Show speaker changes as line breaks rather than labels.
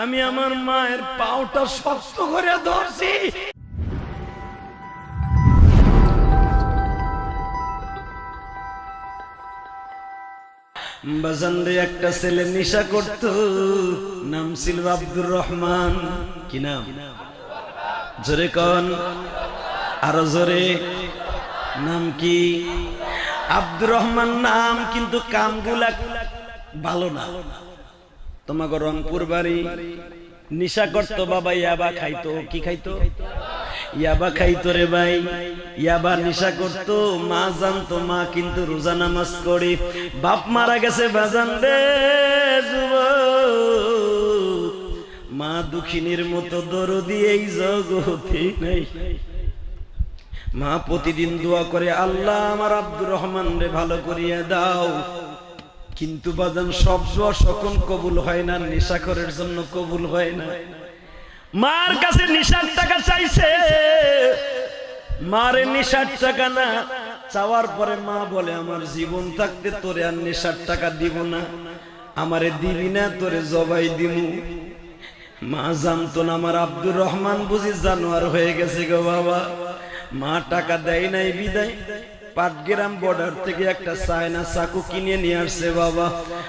আমি আমার মায়ের পাওটা শক্ত করে ধরছি। বাজানরে একটা ছেলে নেশা করত, নাম ছিল আব্দুর রহমান। কি নাম? জোরে কোন, আরো জোরে। নাম কি? আব্দুর রহমান নাম, কিন্তু কামগুলা ভালো না। তোমাকে রংপুর বাড়ি, নেশা করতো বাবা, ইয়াবা খাইতো। কি খাইতো? ইয়াবা খাইতো রে ভাই, ইয়াবা নেশা করতো। মা জানতো, মা কিন্তু রোজা নামাজ করে। বাপ মারা গেছে বাজান রে যুবক, মা দুঃখিনীর মতো দরদি এই জগতে নাই। মা প্রতিদিন দোয়া করে, আল্লাহ আমার আব্দুর রহমান রে ভালো করিয়া দাও। কিন্তু বাজান সব দোয়া সকল কবুল হয় না, নেশাখোরের জন্য কবুল হয় না। মার কাছে নেশার টাকা চাইছে, মারে নেশার টাকা না চাওয়ার পরে মা বলে, আমার জীবন থাকতে তোরে আর নেশার টাকা দিব না, আমারে দিবি না, তোরে জবাই দিমু। মা জানতো না আমার আব্দুর রহমান বুঝি জানোয়ার হয়ে গেছে গো বাবা। মা টাকা দেয় নাই বিদায় পাটগ্রাম বর্ডার থেকে একটা চায়না চাকু কিনে নিয়ে আসছে বাবা।